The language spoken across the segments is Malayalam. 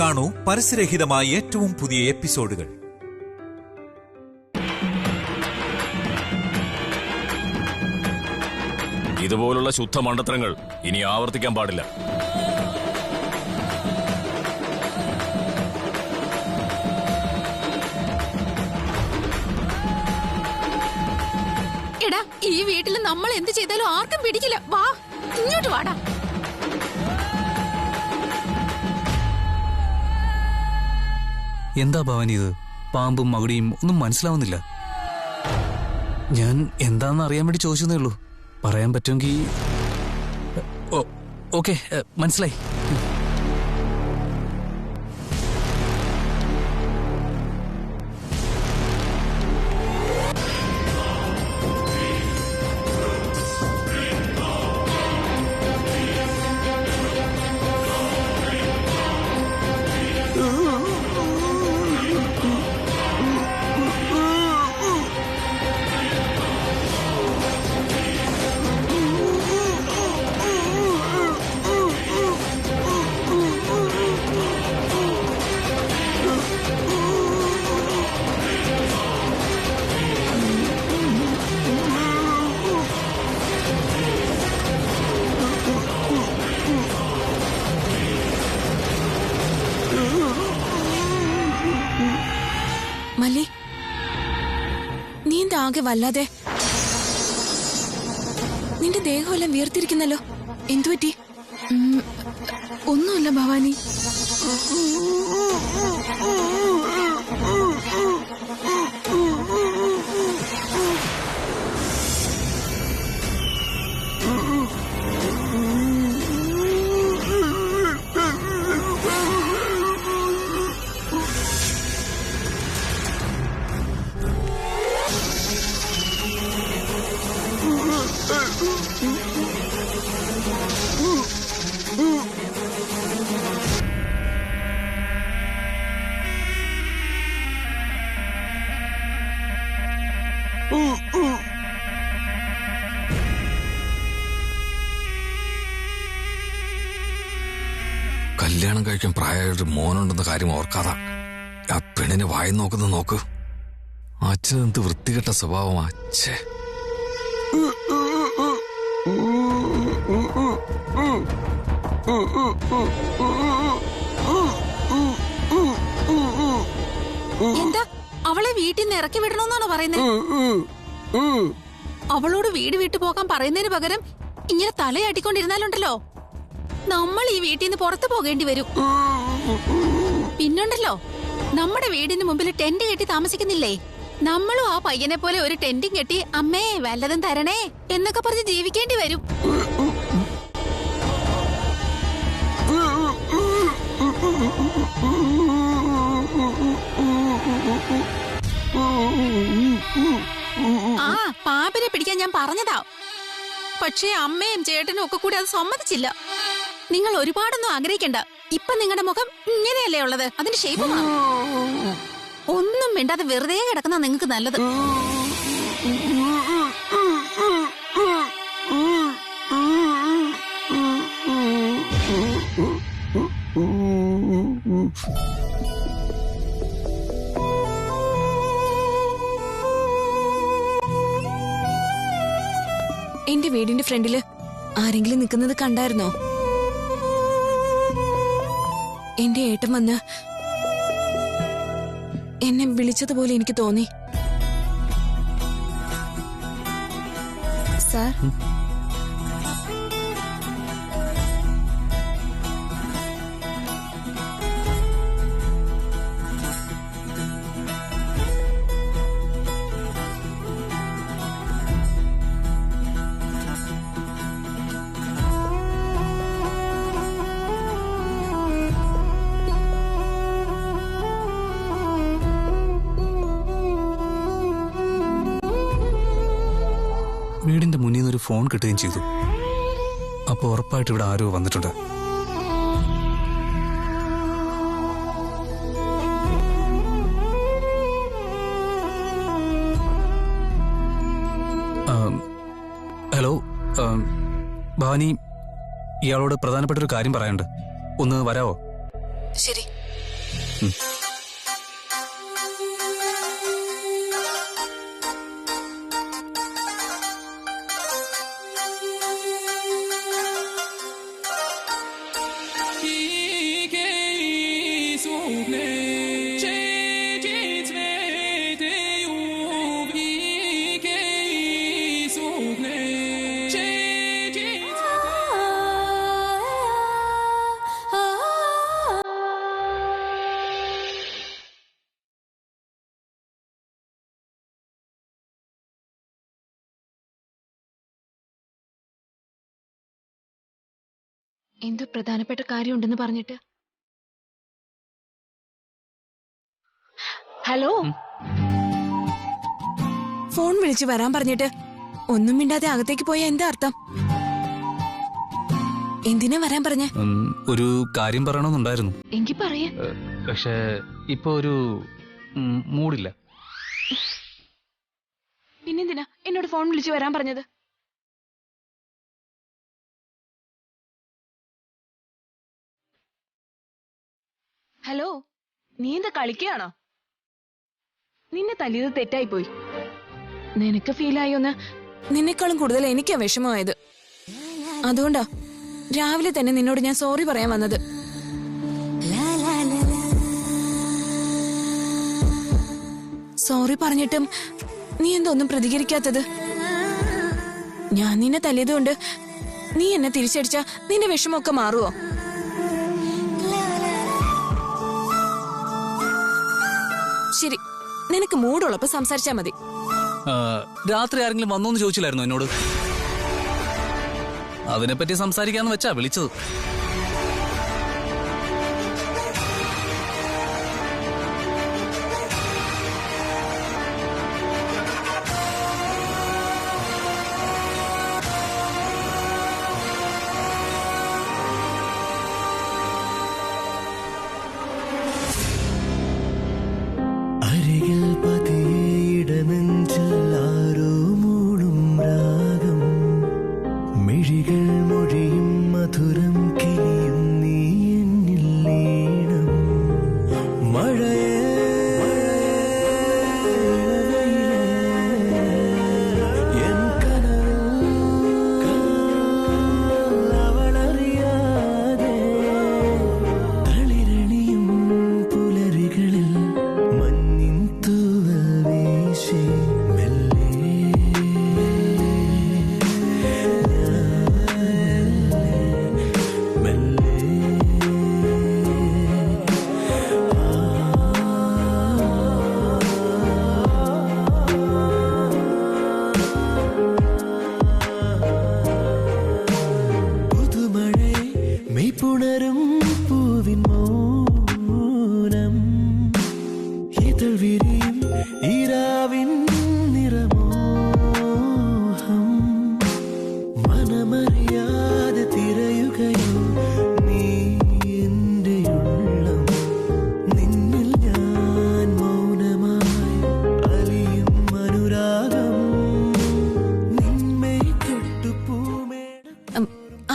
കാണൂ പരസ്യരഹിതമായ ഏറ്റവും പുതിയ എപ്പിസോഡുകൾ. ഇതുപോലുള്ള ശുദ്ധ മണ്ടത്തരങ്ങൾ ഇനി ആവർത്തിക്കാൻ പാടില്ല. എടാ, ഈ വീട്ടിൽ നമ്മൾ എന്ത് ചെയ്താലും ആർക്കും പിടിക്കില്ല. വാ, ഇങ്ങോട്ട് വാടാ. എന്താ ഭവാനി ഇത്? പാമ്പും മകുടിയും ഒന്നും മനസ്സിലാവുന്നില്ല. ഞാൻ എന്താണെന്ന് അറിയാൻ വേണ്ടി ചോദിച്ചതേ ഉള്ളൂ. പറയാൻ പറ്റുമെങ്കിൽ ഓക്കെ, മനസ്സിലായി. മല്ലി, നീ എന്താകെ വല്ലാതെ? നിന്റെ ദേഹമെല്ലാം വീർത്തിരിക്കുന്നല്ലോ, എന്തുപറ്റി? ഒന്നുമില്ല ഭവാനി. കല്യാണം കഴിക്കാൻ പ്രായമായിട്ട് മോനുണ്ടെന്ന കാര്യം ഓർക്കാതാ ആ പെണ്ണിനെ വായി നോക്കുന്നത് നോക്ക്. അച്ഛനെന്ത് വൃത്തികെട്ട സ്വഭാവമാ. അച്ഛേ, എന്താ അവളെ വീട്ടിൽ നിന്ന് ഇറക്കി വിടണമെന്നാണോ പറയുന്നത്? അവളോട് വീട് വിട്ടു പോകാൻ പറയുന്നതിന് പകരം ഇങ്ങനെ തലയാട്ടിക്കൊണ്ടിരുന്നാലുണ്ടല്ലോ, നമ്മൾ ഈ വീട്ടിൽ നിന്ന് പുറത്തു പോകേണ്ടി വരും. പിന്നുണ്ടല്ലോ, നമ്മുടെ വീടിന് മുമ്പിൽ ടെന്റ് കെട്ടി താമസിക്കുന്നില്ലേ, നമ്മളും ആ പയ്യനെ പോലെ ഒരു ടെന്റും കെട്ടി അമ്മേ വല്ലതും തരണേ എന്നൊക്കെ പറഞ്ഞ് ജീവിക്കേണ്ടി വരും. ആ പാമ്പിനെ പിടിക്കാൻ ഞാൻ പറഞ്ഞതാ, പക്ഷേ അമ്മയും ചേട്ടനും ഒക്കെ കൂടി അത് സമ്മതിച്ചില്ല. നിങ്ങൾ ഒരുപാടൊന്നും ആഗ്രഹിക്കണ്ട. ഇപ്പൊ നിങ്ങളുടെ മുഖം ഇങ്ങനെയല്ലേ ഉള്ളത്, അതിന്റെ ഷേപ്പ് മാറും. ഒന്നും വേണ്ടാതെ വെറുതെ കിടക്കുന്ന നിങ്ങൾക്ക് നല്ലത്. എന്റെ വീടിന്റെ ഫ്രണ്ടില് ആരെങ്കിലും നിൽക്കുന്നത് കണ്ടായിരുന്നോ? എന്റെ ഏട്ടൻ വന്ന് എന്നെ വിളിച്ചതുപോലെ എനിക്ക് തോന്നി. സാർ, വീടിന്റെ മുന്നിൽ നിന്നൊരു ഫോൺ കിട്ടുകയും ചെയ്തു. അപ്പോൾ ഉറപ്പായിട്ട് ഇവിടെ ആരോ വന്നിട്ടുണ്ട്. ഹലോ ഭവാനി, ഇയാളോട് പ്രധാനപ്പെട്ട ഒരു കാര്യം പറയാനുണ്ട്. ഒന്ന് വരാവോ? ശരി. എന്തോ പ്രധാനപ്പെട്ട കാര്യമുണ്ടെന്ന് പറഞ്ഞിട്ട്. ഹലോ, ഫോൺ വിളിച്ചു വരാൻ പറഞ്ഞിട്ട് ഒന്നും മിണ്ടാതെ അകത്തേക്ക് പോയ എന്താ അർത്ഥം? എന്തിനാ വരാൻ പറഞ്ഞ? ഒരു കാര്യം പറയണമെന്നുണ്ടായിരുന്നു. എങ്കി പറയ. പക്ഷേ ഇപ്പൊ ഒരു മൂടില്ല. പിന്നെന്തിനാ എന്നോട് ഫോൺ വിളിച്ചു വരാൻ പറഞ്ഞത്? ഹലോ, നീ എന്താ കളിക്കുകയാണോ? നിന്നെ തല്ലിയത് തെറ്റായി പോയി. നിനക്ക് ഫീലായോന്ന് നിന്നെക്കാളും കൂടുതൽ എനിക്കാ വിഷമമായത്. അതുകൊണ്ടാ രാവിലെ തന്നെ നിന്നോട് ഞാൻ സോറി പറയാൻ വന്നത്. സോറി പറഞ്ഞിട്ടും നീ എന്തൊന്നും പ്രതികരിക്കാത്തത്? ഞാൻ നിന്നെ തല്ലിയതുകൊണ്ട് നീ എന്നെ തിരിച്ചടിച്ച നിന്റെ വിഷമമൊക്കെ മാറുവോ? ശരി, നിനക്ക് മൂടുള്ളപ്പോ സംസാരിച്ചാ മതി. രാത്രി ആരെങ്കിലും വന്നോന്ന് ചോദിച്ചില്ലായിരുന്നു എന്നോട്? അതിനെപ്പറ്റി സംസാരിക്കാന്ന് വെച്ചാ വിളിച്ചത്.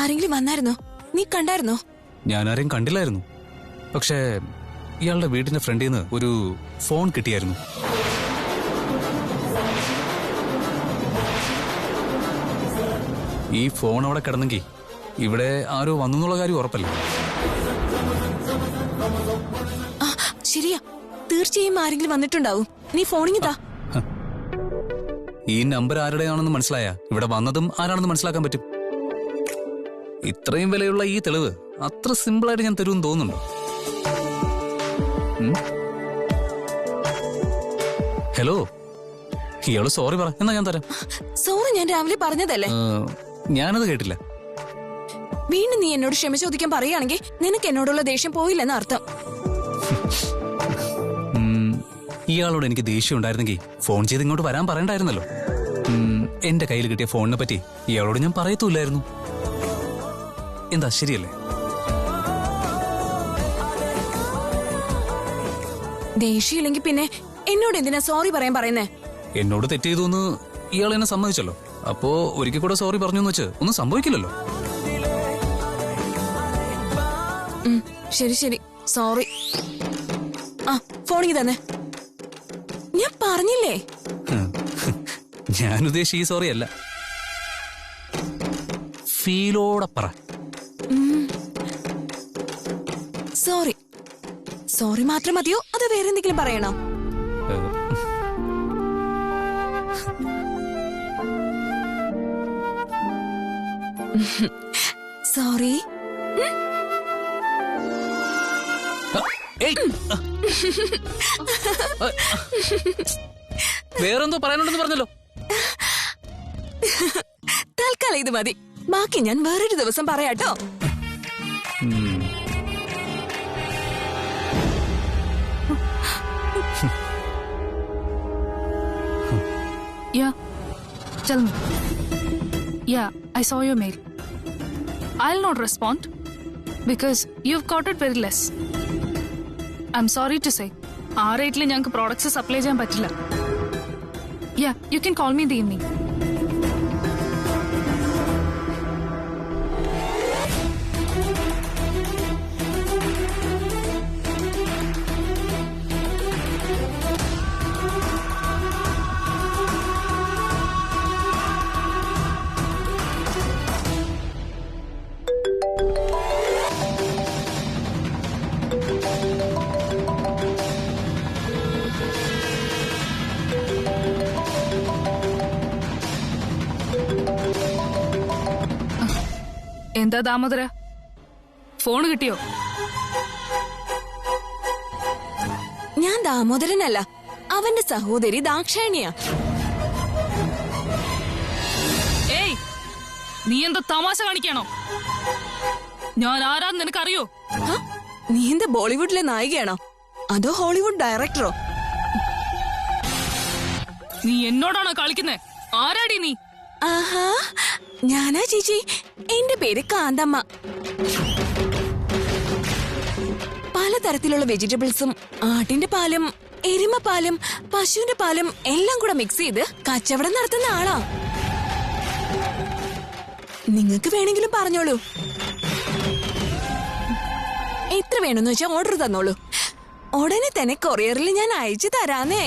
ആരെങ്കിലും വന്നായിരുന്നോ? നീ കണ്ടായിരുന്നോ? ഞാനാരെയും കണ്ടില്ലായിരുന്നു. പക്ഷേ ഇയാളുടെ വീടിന്റെ ഫ്രണ്ടിൽ നിന്ന് ഒരു ഫോൺ കിട്ടിയായിരുന്നു. ഈ ഫോൺ അവിടെ കിടന്നെങ്കിൽ ഇവിടെ ആരോ വന്നെന്നുള്ള കാര്യം ഉറപ്പല്ലേ? ശരിയാ, തീർച്ചയായും ആരെങ്കിലും വന്നിട്ടുണ്ടാവും. നീ ഫോണിങ്ങിതാ. ഈ നമ്പർ ആരുടെയാണെന്ന് മനസ്സിലായ ഇവിടെ വന്നതും ആരാണെന്ന് മനസ്സിലാക്കാൻ പറ്റും. ഇത്രയും വിലയുള്ള ഈ തെളിവ് അത്ര സിമ്പിളായിട്ട് ഞാൻ തരുമെന്ന് തോന്നുന്നുണ്ടോ? ഹലോ, ഇയാള് സോറി പറ, എന്നാ ഞാൻ തരാം. സോറി ഞാൻ രാവിലെ പറഞ്ഞതല്ലേ? ഞാനത് കേട്ടില്ല. വീണ്ടും നീ എന്നോട് ക്ഷമ ചോദിക്കാൻ പറയുകയാണെങ്കിൽ നിനക്ക് എന്നോടുള്ള ദേഷ്യം പോയില്ലെന്ന് അർത്ഥം. ഇയാളോട് എനിക്ക് ദേഷ്യം ഉണ്ടായിരുന്നെങ്കിൽ ഫോൺ ചെയ്ത് ഇങ്ങോട്ട് വരാൻ പറയണ്ടായിരുന്നല്ലോ. എന്റെ കയ്യിൽ കിട്ടിയ ഫോണിനെ പറ്റി ഇയാളോട് ഞാൻ പറയത്തൂല്ലായിരുന്നു. എന്താ, ശരിയല്ലേ? ദേഷ്യമില്ലെങ്കിൽ പിന്നെ എന്നോട് എന്തിനാ സോറി പറയാൻ പറയുന്നേ? എന്നോട് തെറ്റ് ചെയ്തു എന്ന് ഇയാൾ എന്നെ സമ്മതിച്ചല്ലോ. അപ്പോ ഒരിക്കൽ കൂടെ സോറി പറഞ്ഞു എന്ന് വെച്ച് ഒന്നും സംഭവിക്കില്ലല്ലോ. ശരി ശരി, സോറി. ആ ഫോണിൽ തന്നെ. ഞാൻ പറഞ്ഞില്ലേ? ഞാൻ ഉദ്ദേശിച്ച ഈ സോറി അല്ല, ഫീലോടെ പറ. സോറി. സോറി മാത്രം മതിയോ അതോ വേറെ എന്തെങ്കിലും പറയണോ? സോറി. വേറെന്തോ പറയാനുണ്ടെന്ന് പറഞ്ഞല്ലോ. തൽക്കാലം ഇത് മതി, ബാക്കി ഞാൻ വേറൊരു ദിവസം പറയാട്ടോ. Yeah, tell me. Yeah, I saw your mail. I'll not respond because you've got it very less. I'm sorry to say, ആ റേറ്റിൽ ഞങ്ങൾക്ക് പ്രോഡക്ട്സ് സപ്ലൈ ചെയ്യാൻ പറ്റില്ല. Yeah, you can call me in the evening. എന്താ ദാമോദര, ഫോൺ കിട്ടിയോ? ഞാൻ ദാമോദരനല്ല, അവന്റെ സഹോദരി ദാക്ഷായണിയാ. ഏയ്, നീ എന്താ തമാശ കാണിക്കാണോ? ഞാൻ ആരാന്ന് നിനക്കറിയോ? നീ എന്താ ബോളിവുഡിലെ നായികയാണോ അതോ ഹോളിവുഡ് ഡയറക്ടറോ? നീ എന്നോടാണോ കളിക്കുന്നേ? ആരാടി നീ? ആഹാ, ഞാനാ ചേച്ചി. എന്റെ പേര് കാന്തമ്മ. പലതരത്തിലുള്ള വെജിറ്റബിൾസും ആട്ടിന്റെ പാലും എരുമപ്പാലും പശുവിന്റെ പാലും എല്ലാം കൂടെ മിക്സ് ചെയ്ത് കച്ചവടം നടത്തുന്ന ആളാ. നിങ്ങക്ക് വേണമെങ്കിലും പറഞ്ഞോളൂ. എത്ര വേണമെന്ന് വെച്ചാൽ ഓർഡർ തന്നോളൂ, ഉടനെ തന്നെ കൊറിയറിൽ ഞാൻ അയച്ചു തരാന്നേ.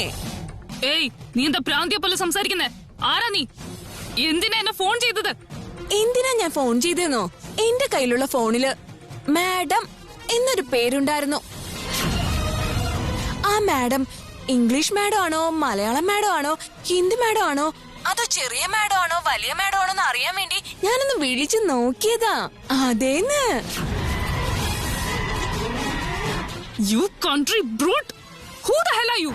ഏയ്, നീ എന്താ പ്രാന്തിയെ പോലെ സംസാരിക്കുന്നേ? ആരാ നീ? എന്തിനാ എന്നെ ഫോൺ ചെയ്തത്? എന്തിനാ ഞാൻ ഫോൺ ചെയ്തെന്നോ? എന്റെ കയ്യിലുള്ള ഫോണില് മാഡം എന്നൊരു പേരുണ്ടായിരുന്നു. ആ മാഡം ഇംഗ്ലീഷ് മാഡം ആണോ, മലയാളം മാഡം ആണോ, ഹിന്ദി മാഡം ആണോ, അതോ ചെറിയ മാഡം ആണോ, വലിയ മാഡം ആണോ എന്ന് അറിയാൻ വേണ്ടി ഞാനൊന്ന് വിളിച്ചു നോക്കിയതാ. അതേന്ന്. You country brute! Who the hell are you?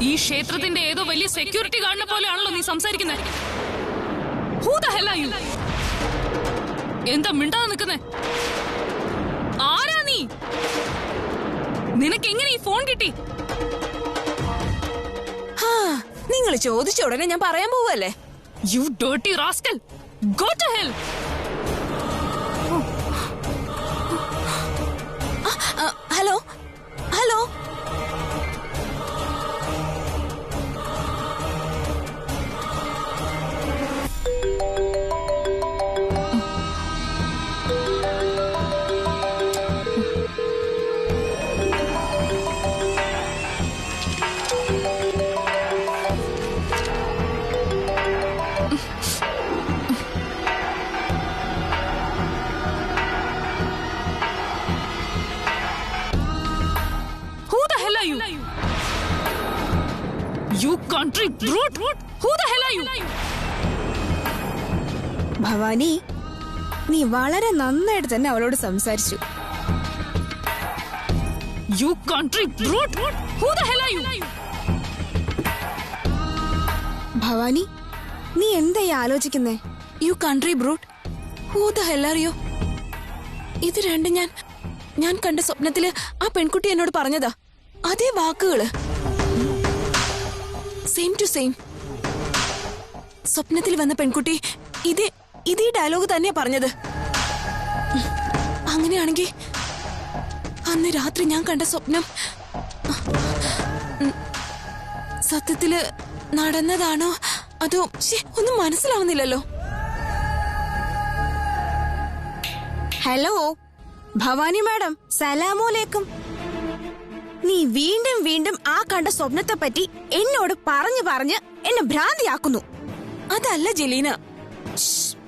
ഈ ക്ഷേത്രത്തിന്റെ ഏതോ വലിയ സെക്യൂരിറ്റി ഗാർഡിനെ പോലെയാണല്ലോ നീ സംസാരിക്കുന്നത്. Who the hell are you? എന്താ മിണ്ടാതെ നിൽക്കുന്നേ? ആരാ നീ? നിനക്ക് എങ്ങനെ ഈ ഫോൺ കിട്ടി? നിങ്ങൾ ചോദിച്ച ഉടനെ ഞാൻ പറയാൻ പോവല്ലേ. You dirty rascal! Go to hell! Hello hello, You country brute! Who the hell are you? Bhavani, നീ വളരെ നന്നായിട്ട് തന്നെ അവളോട് സംസാരിച്ചു. You country brute! Who the hell are you? Bhavani, നീ എന്താ ഈ ആലോചിക്കുന്നേ? You country brute, who the hell are you? ഇത് രണ്ടും ഞാൻ കണ്ട സ്വപ്നത്തില് ആ പെൺകുട്ടി എന്നോട് പറഞ്ഞതാ. അതേ വാക്കുകള്, സെയിം ടു സെയിം. സ്വപ്നത്തിൽ വന്ന പെൺകുട്ടി ഇതേ ഡയലോഗ് തന്നെയാ പറഞ്ഞത്. അങ്ങനെയാണെങ്കിൽ അന്ന് രാത്രി ഞാൻ കണ്ട സ്വപ്നം സത്യത്തില് നടന്നതാണോ അതോ ഒന്നും മനസ്സിലാവുന്നില്ലല്ലോ. ഹലോ ഭവാനി മാഡം, സലാമോലേക്കും. നീ വീണ്ടും വീണ്ടും ആ കണ്ട സ്വപ്നത്തെ പറ്റി എന്നോട് പറഞ്ഞ് എന്നെ ഭ്രാന്തിയാക്കുന്നു. അതല്ല ജലീന.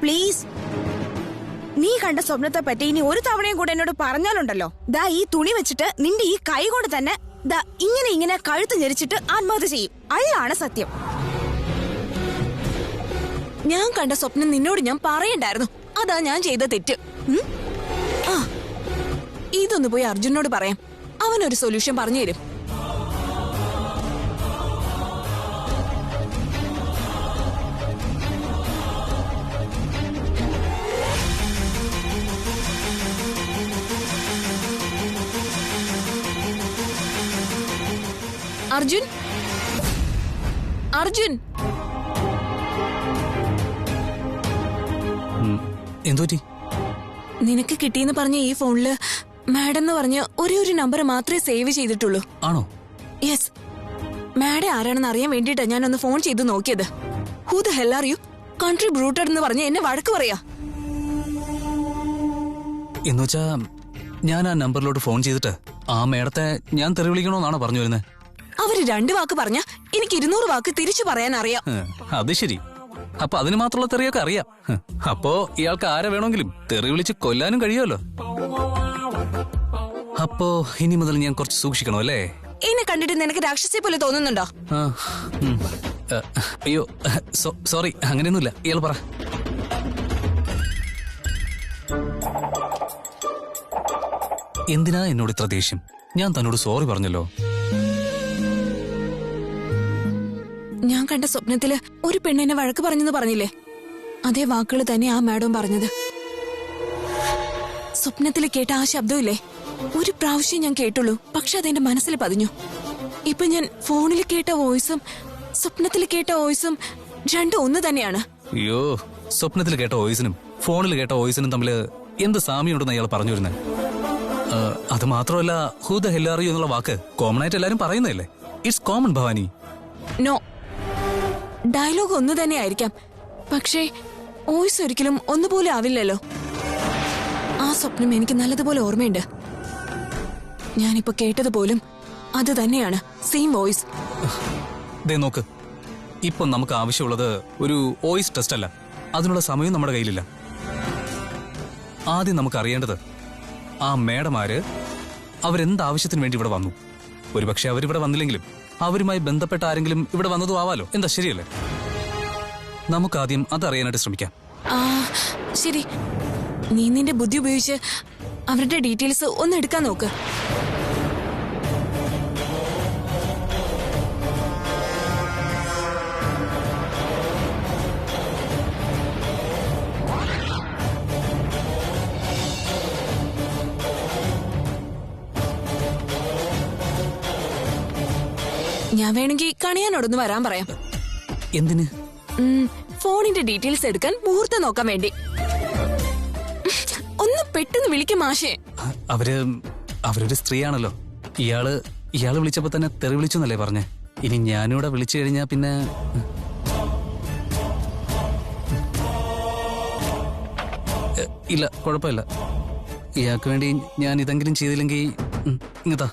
പ്ലീസ്, നീ കണ്ട സ്വപ്നത്തെ പറ്റി ഇനി ഒരു തവണയും കൂടെ എന്നോട് പറഞ്ഞാലുണ്ടല്ലോ, ദാ ഈ തുണി വെച്ചിട്ട് നിന്റെ ഈ കൈ കൊണ്ട് തന്നെ ദാ ഇങ്ങനെ കഴുത്ത് ഞെരിച്ചിട്ട് ആത്മഹത്യ ചെയ്യും. അതാണ് സത്യം. ഞാൻ കണ്ട സ്വപ്നം നിന്നോട് ഞാൻ പറയണ്ടായിരുന്നു. അതാ ഞാൻ ചെയ്ത തെറ്റ്. ആ, ഇതൊന്ന് പോയി അർജുനോട് പറയാം. അവനൊരു സൊല്യൂഷൻ പറഞ്ഞു തരും. അർജുൻ, അർജുൻ, എന്തോറ്റി? നിനക്ക് കിട്ടിയെന്ന് പറഞ്ഞ ഈ ഫോണില് മാഡം എന്ന് പറഞ്ഞ ഒരു നമ്പർ മാത്രമേ സേവ് ചെയ്തിട്ടുള്ളൂ. ആണോ? യെസ്. മാഡം ആരാണെന്ന് അറിയാൻ വേണ്ടിയിട്ടാ ഞാനൊന്ന് ഫോൺ ചെയ്ത് നോക്കിയത്. Who the hell are you? Country brute എന്ന് പറഞ്ഞ് എന്നെ വഴക്ക് പറയാ. എന്നുവെച്ചാ ഞാൻ ആ നമ്പറിലോട്ട് ഫോൺ ചെയ്തിട്ട് ആ മേഡത്തെ ഞാൻ തെറി വിളിക്കണോന്നാണോ പറഞ്ഞു വരുന്നത്? അവര് 2 വാക്ക് പറഞ്ഞ എനിക്ക് 200 വാക്ക് തിരിച്ചു പറയാൻ അറിയാം. അത് ശരി. അപ്പൊ അതിന് മാത്രമുള്ള തെറിയൊക്കെ അറിയാം. അപ്പോ ഇയാൾക്ക് ആരെ വേണമെങ്കിലും തെറി വിളിച്ച് കൊല്ലാനും കഴിയുമല്ലോ. അപ്പോ ഇനി മുതൽ ഞാൻ കുറച്ച് സൂക്ഷിക്കണോ അല്ലേ? എന്നെ കണ്ടിട്ട് നിനക്ക് രാക്ഷസിയെ പോലെ തോന്നുന്നുണ്ടോ? അയ്യോ സോറി, അങ്ങനെയൊന്നുമില്ല. ഇയാൾ പറ. എന്തിനാ എന്നോട് ഇത്ര ദേഷ്യം? ഞാൻ തന്നോട് സോറി പറഞ്ഞല്ലോ. ഞാൻ കണ്ട സ്വപ്നത്തില് ഒരു പെണ്ണിനെ വഴക്ക് പറഞ്ഞെന്ന് പറഞ്ഞില്ലേ? അതേ വാക്കുകൾ തന്നെ ആ മാഡം പറഞ്ഞത്. സ്വപ്നത്തിൽ കേട്ട ആ ശബ്ദമില്ലേ, ഒരു പ്രാവശ്യം ഞാൻ കേട്ടുള്ളൂ, പക്ഷെ അതെന്റെ മനസ്സിൽ പതിഞ്ഞു. ഇപ്പൊ ഞാൻ ഫോണിൽ കേട്ട വോയിസും സ്വപ്നത്തിൽ കേട്ട വോയിസും രണ്ടും ഒന്ന് തന്നെയാണ്. അയ്യോ, സ്വപ്നത്തിൽ കേട്ട വോയിസിനും ഫോണിൽ കേട്ട വോയിസിനും തമ്മില് എന്ത് സാമ്യമുണ്ടെന്ന് അയാൾ പറഞ്ഞു വരുന്നത്? അത് മാത്രമല്ല, who the hell are you എന്നുള്ള വാക്ക് കോമൺ ആയിട്ട് എല്ലാരും പറയുന്നതല്ലേ? It's common Bhavani. No, dialogue ഒന്ന് തന്നെ ആയിരിക്കാം, പക്ഷേ വോയിസ് ഒരിക്കലും ഒന്നുപോലെ ആവില്ലല്ലോ. ആ സ്വപ്നം എനിക്ക് നല്ലതുപോലെ ഓർമ്മയുണ്ട്. ഞാനിപ്പോ കേട്ടതുപോലും അത് തന്നെയാണ്, സെയിം വോയിസ്. ദേ നോക്ക്, ഇപ്പൊ നമുക്ക് ആവശ്യമുള്ളത് ഒരു വോയിസ് ടെസ്റ്റ് അല്ല. അതിനുള്ള സമയം നമ്മുടെ കയ്യിലില്ല. ആദ്യം നമുക്ക് അറിയേണ്ടത് ആ മേഡമാര് അവരെന്താവശ്യത്തിന് വേണ്ടി ഇവിടെ വന്നു. ഒരുപക്ഷെ അവരിവിടെ വന്നില്ലെങ്കിലും അവരുമായി ബന്ധപ്പെട്ട ആരെങ്കിലും ഇവിടെ വന്നതും ആവാലോ. എന്താ, ശരിയല്ലേ? നമുക്കാദ്യം അതറിയാനായിട്ട് ശ്രമിക്കാം. ശരി, നീ നിന്റെ ബുദ്ധി ഉപയോഗിച്ച് അവരുടെ ഡീറ്റെയിൽസ് ഒന്ന് എടുക്കാൻ നോക്ക്. ഞാൻ വേണമെങ്കിൽ കണിയാനോടൊന്ന് വരാൻ പറയാം. എന്തിന്? ഫോണിന്റെ ഡീറ്റെയിൽസ് എടുക്കാൻ മുഹൂർത്തം നോക്കാൻ വേണ്ടി. ഒന്ന് പെട്ടെന്ന് വിളിക്കും മാഷേ. അവരൊരു സ്ത്രീയാണല്ലോ. ഇയാള് വിളിച്ചപ്പോ തന്നെ തെറി വിളിച്ചു എന്നല്ലേ പറഞ്ഞേ? ഇനി ഞാനിവിടെ വിളിച്ചു കഴിഞ്ഞാ പിന്നെ ഇല്ല, കുഴപ്പമില്ല. ഇയാൾക്ക് വേണ്ടി ഞാൻ ഇതെങ്കിലും ചെയ്തില്ലെങ്കിൽ ഇങ്ങത്താ